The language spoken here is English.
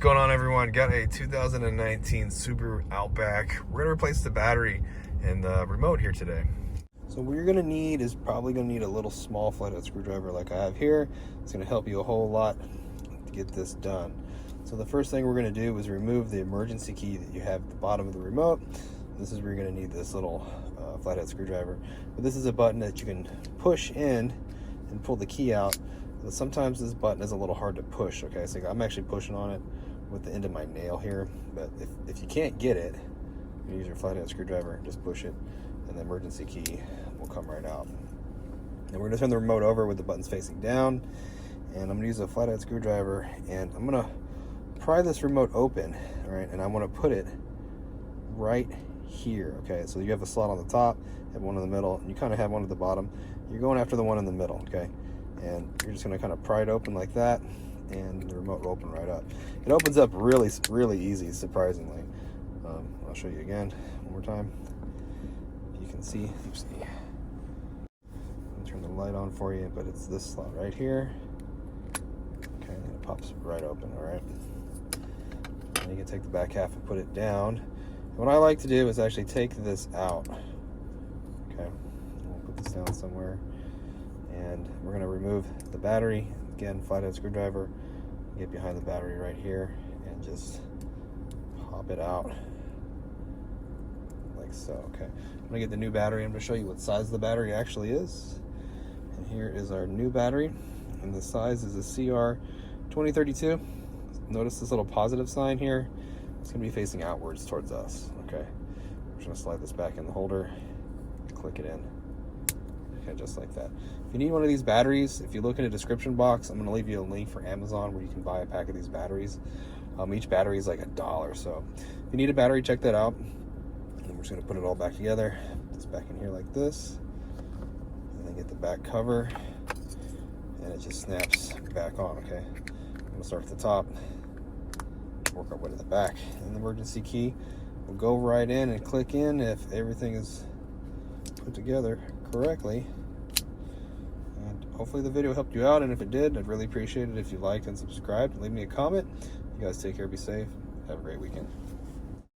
going on, everyone? Got a 2019 Subaru Outback. We're gonna replace the battery and the remote here today. So what you're gonna need is probably gonna need a little small flathead screwdriver like I have here. It's gonna help you a whole lot to get this done. So the first thing we're gonna do is remove the emergency key that you have at the bottom of the remote. This is where you're gonna need this little flathead screwdriver. But this is a button that you can push in and pull the key out. But sometimes this button is a little hard to push, okay? So I'm actually pushing on it with the end of my nail here. But if you can't get it, you use your flathead screwdriver, just push it, and the emergency key will come right out. And we're gonna turn the remote over with the buttons facing down. And I'm gonna use a flathead screwdriver, and I'm gonna pry this remote open, all right? And I wanna put it right here, okay? So you have a slot on the top, have one in the middle, and you kind of have one at the bottom. You're going after the one in the middle, okay? And you're just gonna kind of pry it open like that, and the remote will open right up. It opens up really easy, surprisingly. I'll show you again one more time. You can see, I'll turn the light on for you, but it's this slot right here. Okay, and it pops right open, all right? And you can take the back half and put it down. And what I like to do is actually take this out. Okay, we'll put this down somewhere. And we're gonna remove the battery. Again, flathead screwdriver, get behind the battery right here and just pop it out like so, okay? I'm gonna get the new battery. I'm gonna show you what size the battery actually is. And here is our new battery. And the size is a CR 2032. Notice this little positive sign here. It's gonna be facing outwards towards us, okay? We're just gonna slide this back in the holder, click it in. Okay, just like that. If you need one of these batteries, if you look in the description box, I'm going to leave you a link for Amazon where you can buy a pack of these batteries. Each battery is like $1. So if you need a battery, check that out. And we're just going to put it all back together. Put this back in here like this. And then get the back cover. And it just snaps back on, okay? I'm going to start at the top, work our way to the back. And the emergency key will go right in and click in if everything is put together correctly. And hopefully the video helped you out, and if it did, I'd really appreciate it if you liked and subscribed. Leave me a comment. You guys take care, be safe, have a great weekend.